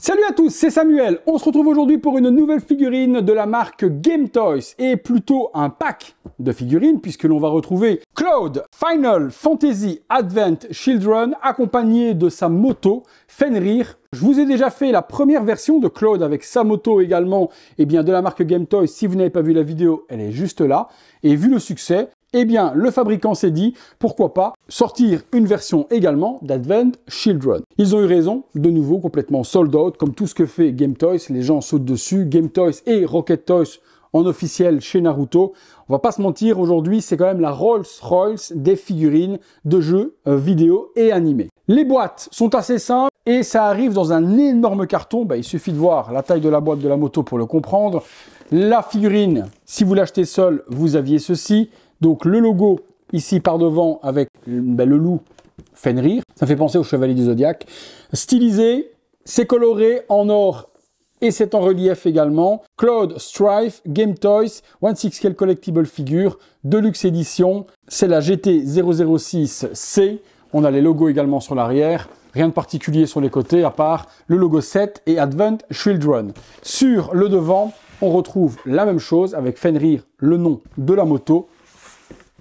Salut à tous, c'est Samuel. On se retrouve aujourd'hui pour une nouvelle figurine de la marque Game Toys et plutôt un pack de figurines puisque l'on va retrouver Cloud Final Fantasy Advent Children accompagné de sa moto Fenrir. Je vous ai déjà fait la première version de Cloud avec sa moto également de la marque Game Toys. Si vous n'avez pas vu la vidéo, elle est juste là. Et vu le succès, le fabricant s'est dit, pourquoi pas sortir une version également d'Advent Children. Ils ont eu raison, de nouveau complètement sold out, comme tout ce que fait Game Toys, les gens sautent dessus. Game Toys et Rocket Toys en officiel chez Naruto. On va pas se mentir, aujourd'hui, c'est quand même la Rolls-Royce des figurines de jeux vidéo et animés. Les boîtes sont assez simples et ça arrive dans un énorme carton. Il suffit de voir la taille de la boîte de la moto pour le comprendre. La figurine, si vous l'achetez seul, vous aviez ceci. Donc le logo ici par devant avec le loup Fenrir, ça fait penser au chevalier du Zodiaque. Stylisé, c'est coloré en or et c'est en relief également. Cloud Strife, Game Toys, 1/6 scale collectible figure, Deluxe édition. C'est la GT006C. On a les logos également sur l'arrière. Rien de particulier sur les côtés à part le logo 7 et Advent Children. Sur le devant, on retrouve la même chose avec Fenrir, le nom de la moto.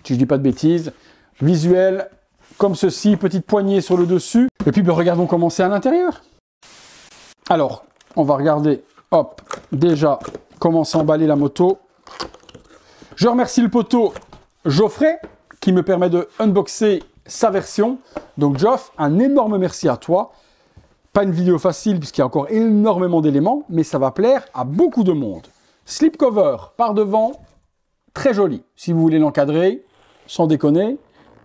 Si je dis pas de bêtises, visuel comme ceci, petite poignée sur le dessus. Et puis regardons comment c'est à l'intérieur. Alors, on va regarder, hop, déjà comment s'emballer la moto. Je remercie le poteau Geoffrey qui me permet de unboxer sa version. Donc Geoff, un énorme merci à toi. Pas une vidéo facile puisqu'il y a encore énormément d'éléments, mais ça va plaire à beaucoup de monde. Slipcover par devant, très joli. Si vous voulez l'encadrer, sans déconner,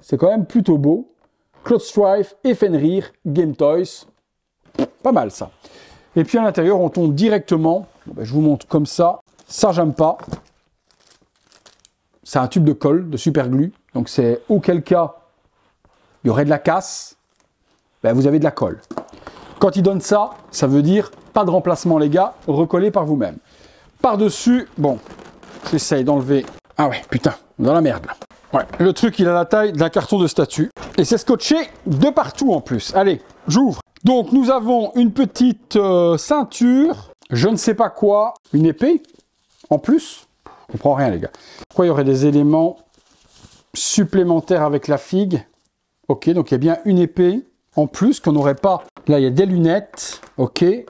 c'est quand même plutôt beau. Cloud Strife et Fenrir, Game Toys, pas mal ça. Et puis à l'intérieur, on tombe directement, je vous montre comme ça, ça j'aime pas. C'est un tube de colle, de super glue, donc c'est auquel cas il y aurait de la casse, vous avez de la colle. Quand il donne ça, ça veut dire pas de remplacement les gars, recollez par vous-même. Par-dessus, bon, j'essaye d'enlever, ah ouais, putain, dans la merde là. Ouais, le truc, il a la taille d'un carton de statue. Et c'est scotché de partout en plus. Allez, j'ouvre. Donc, nous avons une petite ceinture. Je ne sais pas quoi. Une épée. En plus. Je comprends rien, les gars. Pourquoi il y aurait des éléments supplémentaires avec la figue? Ok, donc il y a bien une épée en plus qu'on n'aurait pas. Là, il y a des lunettes. Ok. Et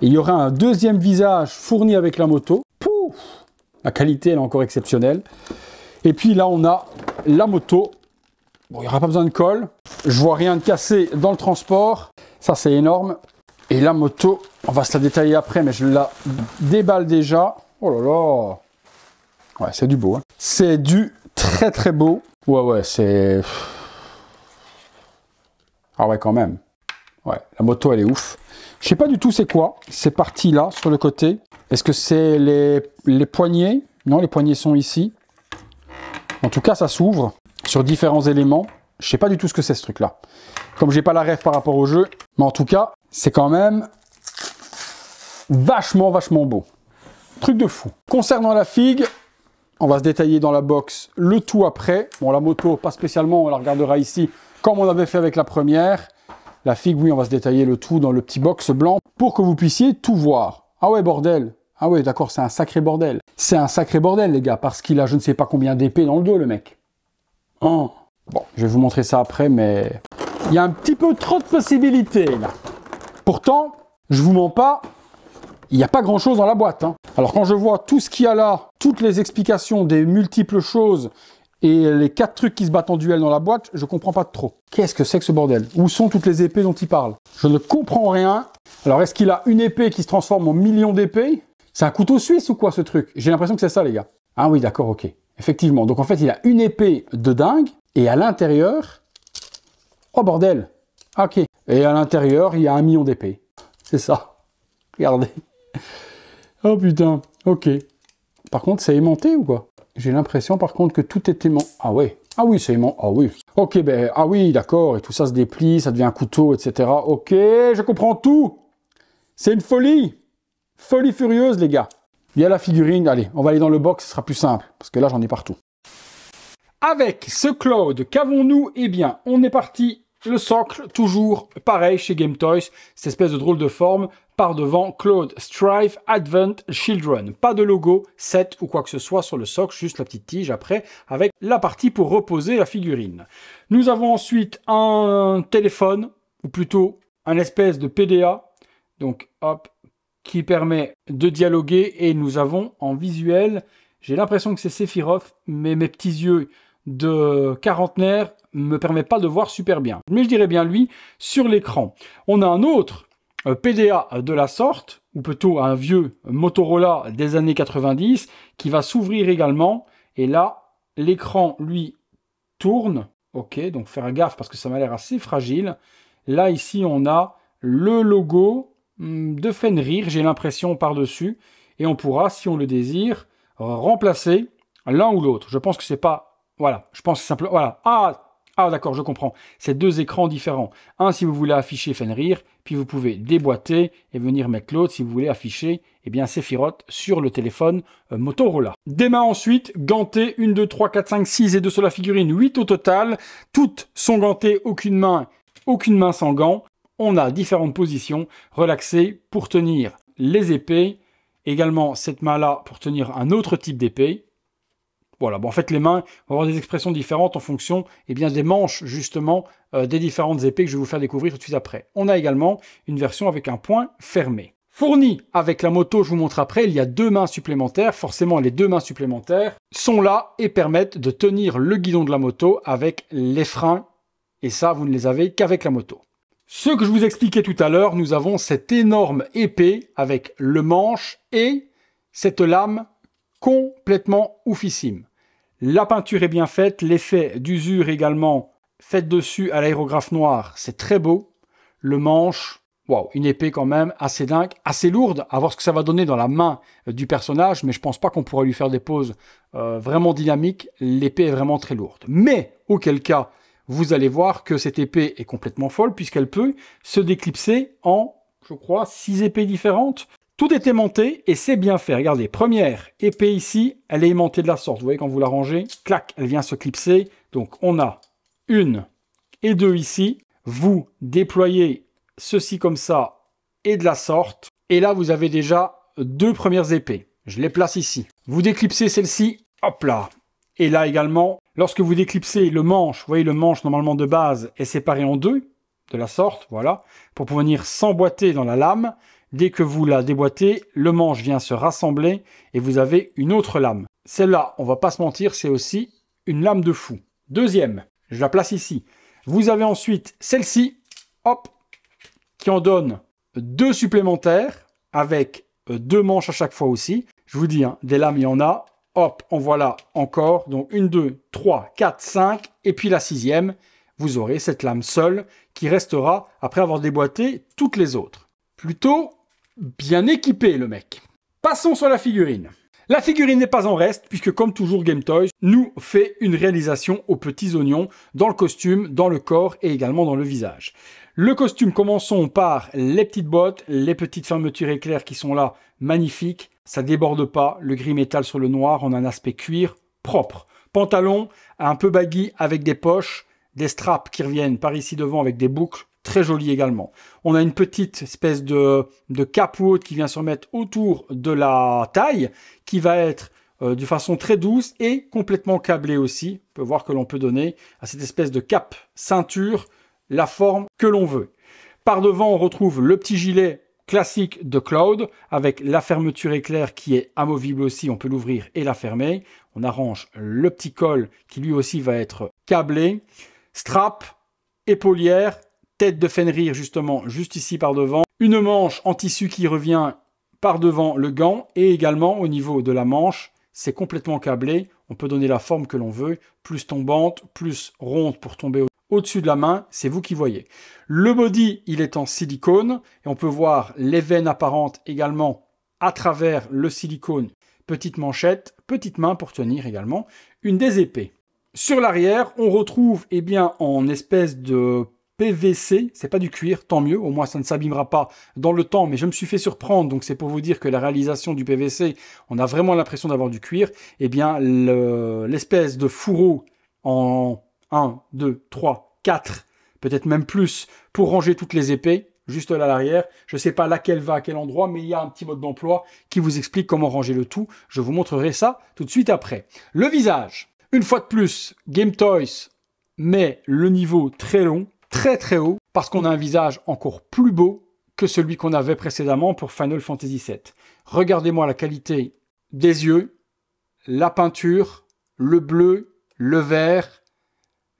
il y aura un deuxième visage fourni avec la moto. Pouf! La qualité, elle est encore exceptionnelle. Et puis là, on a la moto. Bon, il n'y aura pas besoin de colle. Je vois rien de cassé dans le transport. Ça, c'est énorme. Et la moto, on va se la détailler après, mais je la déballe déjà. Oh là là. Ouais, c'est du beau. Hein. C'est du très très beau. Ouais, c'est... Ah ouais, quand même. Ouais, la moto, elle est ouf. Je sais pas du tout c'est quoi. Ces parties-là, sur le côté. Est-ce que c'est les poignées? Non, les poignées sont ici. En tout cas, ça s'ouvre sur différents éléments. Je sais pas du tout ce que c'est ce truc-là. Comme j'ai pas la ref par rapport au jeu, mais en tout cas, c'est quand même vachement beau. Truc de fou. Concernant la figue, on va se détailler dans la box le tout après. Bon, la moto, pas spécialement, on la regardera ici, comme on avait fait avec la première. La figue, oui, on va se détailler le tout dans le petit box blanc pour que vous puissiez tout voir. Ah ouais, bordel. Ah ouais, d'accord, c'est un sacré bordel. C'est un sacré bordel, les gars, parce qu'il a je ne sais pas combien d'épées dans le dos, le mec. Oh. Bon, je vais vous montrer ça après, mais... il y a un petit peu trop de possibilités, là. Pourtant, je vous mens pas, il n'y a pas grand-chose dans la boîte. Hein. Alors, quand je vois tout ce qu'il y a là, toutes les explications des multiples choses et les 4 trucs qui se battent en duel dans la boîte, je comprends pas trop. Qu'est-ce que c'est que ce bordel? Où sont toutes les épées dont il parle? Je ne comprends rien. Alors, est-ce qu'il a une épée qui se transforme en millions d'épées? C'est un couteau suisse ou quoi ce truc? J'ai l'impression que c'est ça les gars. Ah oui d'accord, ok. Effectivement, donc en fait il a une épée de dingue et à l'intérieur... Oh bordel. Ok. Et à l'intérieur il y a 1 million d'épées. C'est ça. Regardez. Oh putain. Ok. Par contre c'est aimanté ou quoi? J'ai l'impression par contre que tout est aimanté. Ah ouais. Ah oui c'est aimanté. Ah oui. Ok ah oui d'accord. Et tout ça se déplie, ça devient un couteau, etc. Ok, je comprends tout. C'est une folie. Folie furieuse, les gars. Il y a la figurine. Allez, on va aller dans le box, ce sera plus simple. Parce que là, j'en ai partout. Avec ce Cloud, qu'avons-nous? Eh bien, on est parti Le socle, toujours pareil chez Game Toys, cette espèce de drôle de forme, par devant Claude Strife Advent Children. Pas de logo, set ou quoi que ce soit sur le socle, juste la petite tige après, avec la partie pour reposer la figurine. Nous avons ensuite un téléphone, ou plutôt un espèce de PDA, donc hop, qui permet de dialoguer, et nous avons en visuel, j'ai l'impression que c'est Sephiroth, mais mes petits yeux de quarantenaire me permet pas de voir super bien. Mais je dirais bien lui sur l'écran. On a un autre PDA de la sorte, ou plutôt un vieux Motorola des années 90, qui va s'ouvrir également. Et là, l'écran, lui, tourne. Ok, donc faire gaffe parce que ça m'a l'air assez fragile. Là, ici, on a le logo de Fenrir, j'ai l'impression, par-dessus. Et on pourra, si on le désire, remplacer l'un ou l'autre. Je pense que c'est pas... Voilà, je pense que c'est simplement... Voilà. Ah, d'accord, je comprends. C'est deux écrans différents. Un, si vous voulez afficher Fenrir, puis vous pouvez déboîter et venir mettre l'autre si vous voulez afficher, eh bien, Sephiroth sur le téléphone Motorola. Des mains ensuite, gantées, 1, 2, 3, 4, 5, 6 et 2 sur la figurine, 8 au total. Toutes sont gantées, aucune main sans gants. On a différentes positions, relaxées pour tenir les épées. Également, cette main-là pour tenir un autre type d'épée. Voilà, bon, en fait, les mains vont avoir des expressions différentes en fonction des manches, justement, des différentes épées que je vais vous faire découvrir tout de suite après. On a également une version avec un point fermé. Fourni avec la moto, je vous montre après, il y a deux mains supplémentaires. Forcément, les deux mains supplémentaires sont là et permettent de tenir le guidon de la moto avec les freins. Et ça, vous ne les avez qu'avec la moto. Ce que je vous expliquais tout à l'heure, nous avons cette énorme épée avec le manche et cette lame complètement oufissime. La peinture est bien faite, l'effet d'usure également fait dessus à l'aérographe noir, c'est très beau. Le manche, waouh, une épée quand même assez dingue, assez lourde, à voir ce que ça va donner dans la main du personnage, mais je pense pas qu'on pourra lui faire des poses vraiment dynamiques. L'épée est vraiment très lourde. Mais, auquel cas, vous allez voir que cette épée est complètement folle, puisqu'elle peut se déclipser en, je crois, 6 épées différentes. Tout est aimanté et c'est bien fait. Regardez, première épée ici, elle est aimantée de la sorte. Vous voyez, quand vous la rangez, clac, elle vient se clipser. Donc, on a une et deux ici. Vous déployez ceci comme ça et de la sorte. Et là, vous avez déjà deux premières épées. Je les place ici. Vous déclipsez celle-ci, hop là. Et là également, lorsque vous déclipsez le manche, vous voyez, le manche normalement de base est séparé en deux, de la sorte, voilà, pour pouvoir venir s'emboîter dans la lame. Dès que vous la déboîtez, le manche vient se rassembler et vous avez une autre lame. Celle-là, on va pas se mentir, c'est aussi une lame de fou. Deuxième, je la place ici. Vous avez ensuite celle-ci, hop, qui en donne deux supplémentaires avec deux manches à chaque fois aussi. Je vous dis, hein, des lames, il y en a. Hop, en voilà encore. Donc 1, 2, 3, 4, 5. Et puis la sixième, vous aurez cette lame seule qui restera après avoir déboîté toutes les autres. Plutôt bien équipé, le mec. Passons sur la figurine. La figurine n'est pas en reste, puisque comme toujours Game Toys nous fait une réalisation aux petits oignons, dans le costume, dans le corps et également dans le visage. Le costume, commençons par les petites bottes, les petites fermetures éclairs qui sont là, magnifiques. Ça déborde pas, le gris métal sur le noir, on a un aspect cuir propre. Pantalon un peu baggy avec des poches, des straps qui reviennent par ici devant avec des boucles. Très joli également. On a une petite espèce de cape ou autre qui vient se remettre autour de la taille, qui va être de façon très douce et complètement câblée aussi. On peut voir que l'on peut donner à cette espèce de cape ceinture la forme que l'on veut. Par devant, on retrouve le petit gilet classique de Cloud avec la fermeture éclair qui est amovible aussi. On peut l'ouvrir et la fermer. On arrange le petit col qui lui aussi va être câblé. Strap, épaulière, tête de Fenrir justement juste ici par devant, une manche en tissu qui revient par devant le gant et également au niveau de la manche, c'est complètement câblé, on peut donner la forme que l'on veut, plus tombante, plus ronde pour tomber au-dessus de la main, c'est vous qui voyez. Le body, il est en silicone et on peut voir les veines apparentes également à travers le silicone. Petite manchette, petite main pour tenir également une des épées. Sur l'arrière, on retrouve en espèce de PVC, c'est pas du cuir, tant mieux, au moins ça ne s'abîmera pas dans le temps, mais je me suis fait surprendre, donc c'est pour vous dire que la réalisation du PVC, on a vraiment l'impression d'avoir du cuir, l'espèce de fourreau en 1, 2, 3, 4 peut-être même plus, pour ranger toutes les épées, juste là à l'arrière. Je ne sais pas laquelle va à quel endroit, mais il y a un petit mode d'emploi qui vous explique comment ranger le tout. Je vous montrerai ça tout de suite après. Le visage. Une fois de plus, Game Toys met le niveau très long, très très haut, parce qu'on a un visage encore plus beau que celui qu'on avait précédemment pour Final Fantasy VII. Regardez-moi la qualité des yeux, la peinture, le bleu, le vert,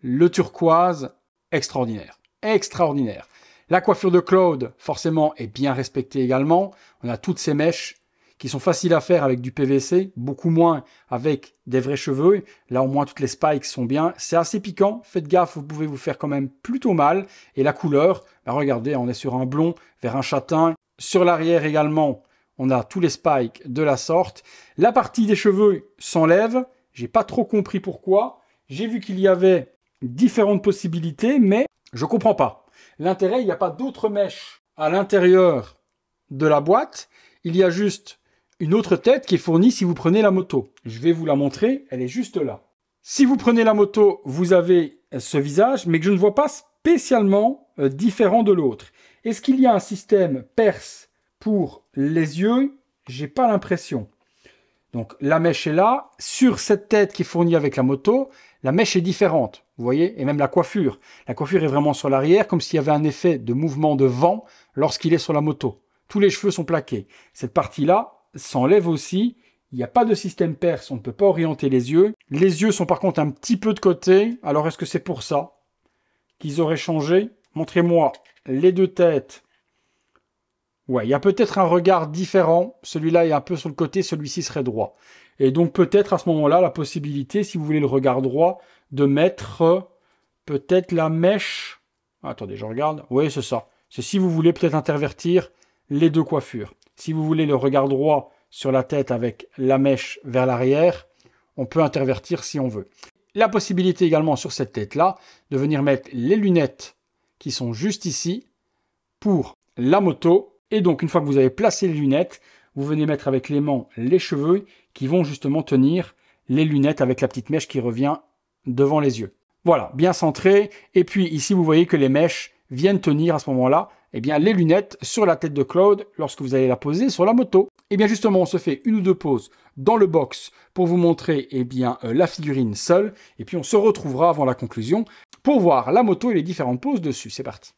le turquoise, extraordinaire. Extraordinaire. La coiffure de Cloud, forcément, est bien respectée également. On a toutes ces mèches qui sont faciles à faire avec du PVC, beaucoup moins avec des vrais cheveux. Là, au moins, toutes les spikes sont bien. C'est assez piquant. Faites gaffe, vous pouvez vous faire quand même plutôt mal. Et la couleur, bah regardez, on est sur un blond vers un châtain. Sur l'arrière également, on a tous les spikes de la sorte. La partie des cheveux s'enlève. J'ai pas trop compris pourquoi. J'ai vu qu'il y avait différentes possibilités, mais je comprends pas. L'intérêt, il n'y a pas d'autres mèches à l'intérieur de la boîte. Il y a juste une autre tête qui est fournie si vous prenez la moto. Je vais vous la montrer, elle est juste là. Si vous prenez la moto, vous avez ce visage, mais que je ne vois pas spécialement différent de l'autre. Est-ce qu'il y a un système perce pour les yeux? J'ai pas l'impression. Donc la mèche est là. Sur cette tête qui est fournie avec la moto, la mèche est différente. Vous voyez? Et même la coiffure. La coiffure est vraiment sur l'arrière, comme s'il y avait un effet de mouvement de vent lorsqu'il est sur la moto. Tous les cheveux sont plaqués. Cette partie-là s'enlève aussi. Il n'y a pas de système perce, on ne peut pas orienter les yeux. Les yeux sont par contre un petit peu de côté. Alors est-ce que c'est pour ça qu'ils auraient changé? Montrez-moi les deux têtes. Ouais, il y a peut-être un regard différent. Celui-là est un peu sur le côté, celui-ci serait droit. Et donc peut-être à ce moment-là, la possibilité, si vous voulez le regard droit, de mettre peut-être la mèche. Attendez, je regarde. Oui, c'est ça. C'est si vous voulez peut-être intervertir les deux coiffures. Si vous voulez le regard droit sur la tête avec la mèche vers l'arrière, on peut intervertir si on veut. La possibilité également sur cette tête-là, de venir mettre les lunettes qui sont juste ici pour la moto. Et donc, une fois que vous avez placé les lunettes, vous venez mettre avec l'aimant les cheveux qui vont justement tenir les lunettes avec la petite mèche qui revient devant les yeux. Voilà, bien centré. Et puis ici, vous voyez que les mèches viennent tenir à ce moment-là eh bien, les lunettes sur la tête de Cloud lorsque vous allez la poser sur la moto. Et bien justement, on se fait une ou deux pauses dans le box pour vous montrer eh bien, la figurine seule. Et puis on se retrouvera avant la conclusion pour voir la moto et les différentes poses dessus. C'est parti.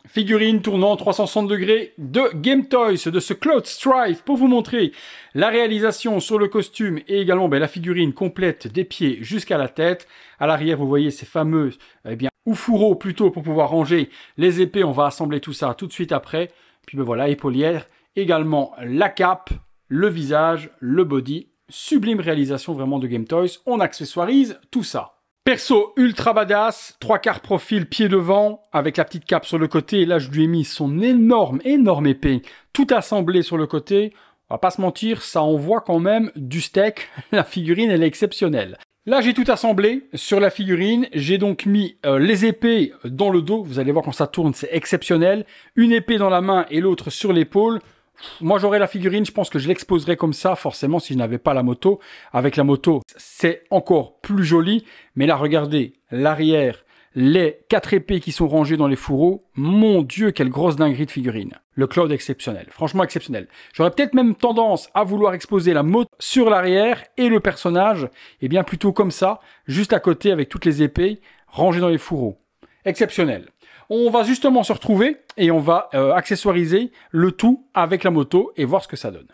Figurine tournant 360 degrés de Game Toys, de ce Cloud Strife, pour vous montrer la réalisation sur le costume et également la figurine complète des pieds jusqu'à la tête. À l'arrière, vous voyez ces fameuses, eh bien, ou fourreaux plutôt pour pouvoir ranger les épées. On va assembler tout ça tout de suite après. Puis voilà, épaulière, également la cape, le visage, le body. Sublime réalisation vraiment de Game Toys. On accessoirise tout ça. Perso ultra badass, 3/4 profil, pied devant, avec la petite cape sur le côté. Et là, je lui ai mis son énorme épée, tout assemblé sur le côté. On va pas se mentir, ça envoie quand même du steak. La figurine, elle est exceptionnelle. Là, j'ai tout assemblé sur la figurine. J'ai donc mis les épées dans le dos. Vous allez voir quand ça tourne, c'est exceptionnel. Une épée dans la main et l'autre sur l'épaule. Moi, j'aurais la figurine, je pense que je l'exposerais comme ça, forcément, si je n'avais pas la moto. Avec la moto, c'est encore plus joli. Mais là, regardez, l'arrière, les 4 épées qui sont rangées dans les fourreaux. Mon Dieu, quelle grosse dinguerie de figurine. Le Cloud exceptionnel, franchement exceptionnel. J'aurais peut-être même tendance à vouloir exposer la moto sur l'arrière et le personnage, et bien plutôt comme ça, juste à côté avec toutes les épées rangées dans les fourreaux. Exceptionnel. On va justement se retrouver et on va accessoiriser le tout avec la moto et voir ce que ça donne.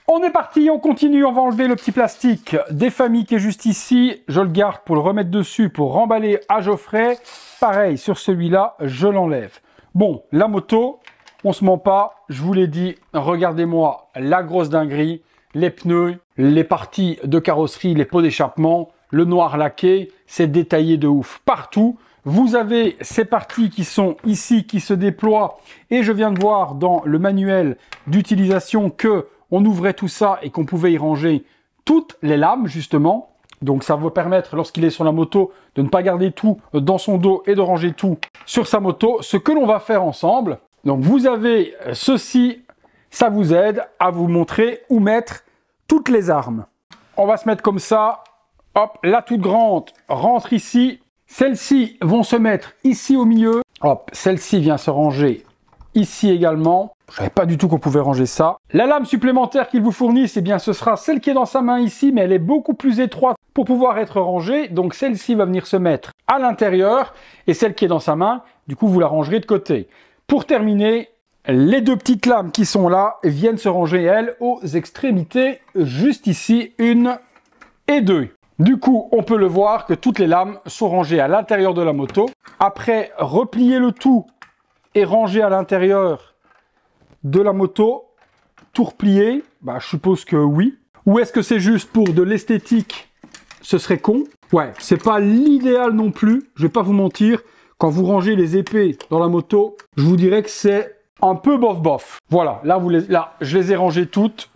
On est parti, on continue, on va enlever le petit plastique des familles qui est juste ici. Je le garde pour le remettre dessus, pour remballer à Geoffrey. Pareil, sur celui-là, je l'enlève. Bon, la moto, on se ment pas, je vous l'ai dit, regardez-moi la grosse dinguerie, les pneus, les parties de carrosserie, les pots d'échappement, le noir laqué, c'est détaillé de ouf partout. Vous avez ces parties qui sont ici, qui se déploient, et je viens de voir dans le manuel d'utilisation que on ouvrait tout ça et qu'on pouvait y ranger toutes les lames, justement. Donc ça va permettre, lorsqu'il est sur la moto, de ne pas garder tout dans son dos et de ranger tout sur sa moto. Ce que l'on va faire ensemble, donc vous avez ceci, ça vous aide à vous montrer où mettre toutes les armes. On va se mettre comme ça, hop, la toute grande rentre ici. Celles-ci vont se mettre ici au milieu. Hop, celle-ci vient se ranger ici également. Je ne savais pas du tout qu'on pouvait ranger ça. La lame supplémentaire qu'ils vous fournissent, eh bien, ce sera celle qui est dans sa main ici, mais elle est beaucoup plus étroite pour pouvoir être rangée. Donc celle-ci va venir se mettre à l'intérieur et celle qui est dans sa main, du coup, vous la rangerez de côté. Pour terminer, les deux petites lames qui sont là viennent se ranger, elles, aux extrémités, juste ici, 1 et 2. Du coup, on peut le voir que toutes les lames sont rangées à l'intérieur de la moto. Après, replier le tout et ranger à l'intérieur de la moto, tout replié, bah, je suppose que oui. Ou est-ce que c'est juste pour de l'esthétique? Ce serait con. Ouais, c'est pas l'idéal non plus, je vais pas vous mentir. Quand vous rangez les épées dans la moto, je vous dirais que c'est un peu bof-bof. Voilà, là, je les ai rangées toutes.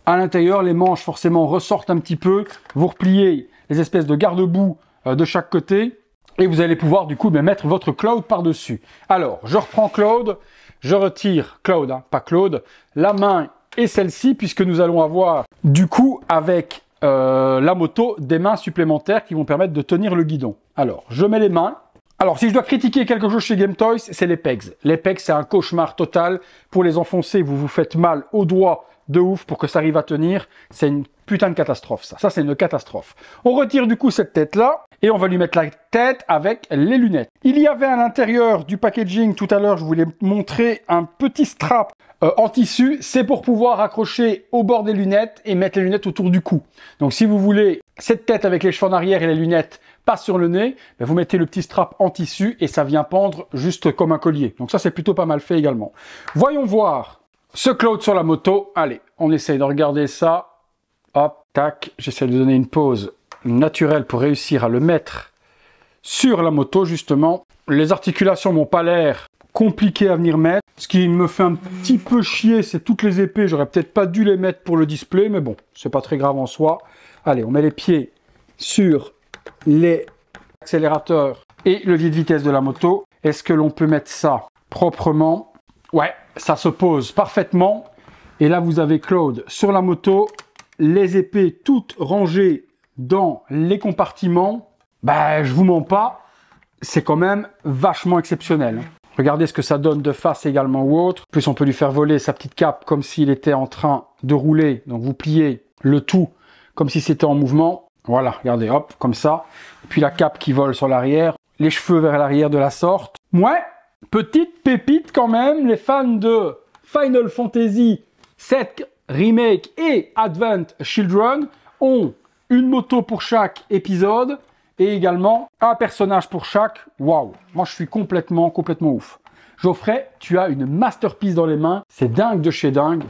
À l'intérieur, les manches forcément ressortent un petit peu. Vous repliez les espèces de garde-boue de chaque côté. Et vous allez pouvoir du coup mettre votre Cloud par-dessus. Alors, je reprends Cloud. Je retire Cloud, hein, pas Claude, la main et celle-ci, puisque nous allons avoir du coup avec la moto des mains supplémentaires qui vont permettre de tenir le guidon. Alors, je mets les mains. Alors, si je dois critiquer quelque chose chez Game Toys, c'est les pegs. Les pegs, c'est un cauchemar total. Pour les enfoncer, vous vous faites mal aux doigts de ouf pour que ça arrive à tenir. C'est une putain de catastrophe, ça. Ça, c'est une catastrophe. On retire du coup cette tête-là et on va lui mettre la tête avec les lunettes. Il y avait à l'intérieur du packaging, tout à l'heure, je voulais montrer un petit strap en tissu. C'est pour pouvoir accrocher au bord des lunettes et mettre les lunettes autour du cou. Donc, si vous voulez cette tête avec les cheveux en arrière et les lunettes pas sur le nez, ben vous mettez le petit strap en tissu et ça vient pendre juste comme un collier. Donc ça, c'est plutôt pas mal fait également. Voyons voir ce Cloud sur la moto. Allez, on essaye de regarder ça. Hop, tac. J'essaie de donner une pose naturelle pour réussir à le mettre sur la moto, justement. Les articulations n'ont pas l'air compliquées à venir mettre. Ce qui me fait un petit peu chier, c'est toutes les épées. J'aurais peut-être pas dû les mettre pour le display, mais bon, c'est pas très grave en soi. Allez, on met les pieds sur les accélérateurs et le levier de vitesse de la moto. Est-ce que l'on peut mettre ça proprement? Ouais, ça se pose parfaitement. Et là, vous avez Cloud sur la moto, les épées toutes rangées dans les compartiments. Bah, je vous mens pas, c'est quand même vachement exceptionnel. Regardez ce que ça donne de face également ou autre. En plus, on peut lui faire voler sa petite cape comme s'il était en train de rouler. Donc, vous pliez le tout comme si c'était en mouvement. Voilà, regardez, hop, comme ça. Et puis la cape qui vole sur l'arrière, les cheveux vers l'arrière de la sorte. Ouais, petite pépite quand même. Les fans de Final Fantasy VII Remake et Advent Children ont une moto pour chaque épisode et également un personnage pour chaque. Waouh, moi je suis complètement ouf. Geoffrey, tu as une masterpiece dans les mains. C'est dingue de chez dingue.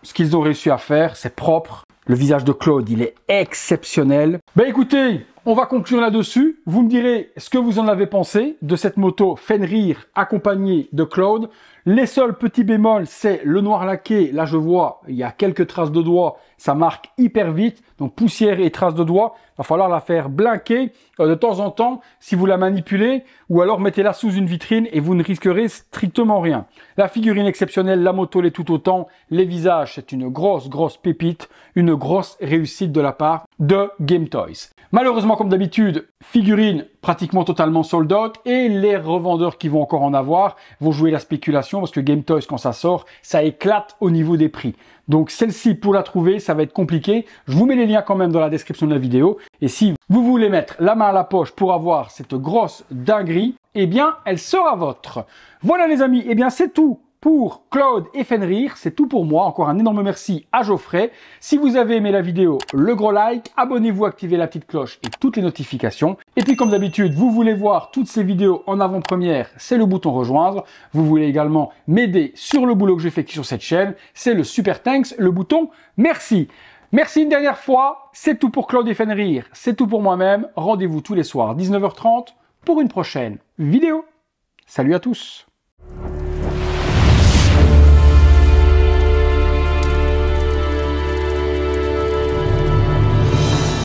Ce qu'ils ont réussi à faire, c'est propre. Le visage de Claude, il est exceptionnel. Ben écoutez, on va conclure là-dessus. Vous me direz ce que vous en avez pensé de cette moto Fenrir accompagnée de Claude. Les seuls petits bémols, c'est le noir laqué. Là, je vois, il y a quelques traces de doigts. Ça marque hyper vite. Donc, poussière et traces de doigts. Il va falloir la faire blinquer de temps en temps si vous la manipulez. Ou alors, mettez-la sous une vitrine et vous ne risquerez strictement rien. La figurine exceptionnelle, la moto l'est tout autant. Les visages, c'est une grosse pépite. Une grosse réussite de la part de Game Toys. Malheureusement, comme d'habitude, figurine pratiquement totalement sold out et les revendeurs qui vont encore en avoir vont jouer la spéculation parce que Game Toys, quand ça sort, ça éclate au niveau des prix. Donc celle-ci, pour la trouver, ça va être compliqué. Je vous mets les liens quand même dans la description de la vidéo. Et si vous voulez mettre la main à la poche pour avoir cette grosse dinguerie, eh bien, elle sera votre. Voilà les amis, eh bien c'est tout pour Claude et Fenrir, c'est tout pour moi. Encore un énorme merci à Geoffrey. Si vous avez aimé la vidéo, le gros like, abonnez-vous, activez la petite cloche et toutes les notifications. Et puis comme d'habitude, vous voulez voir toutes ces vidéos en avant-première, c'est le bouton rejoindre. Vous voulez également m'aider sur le boulot que j'effectue sur cette chaîne, c'est le super thanks, le bouton merci. Merci une dernière fois, c'est tout pour Claude et Fenrir, c'est tout pour moi-même. Rendez-vous tous les soirs 19h30 pour une prochaine vidéo. Salut à tous!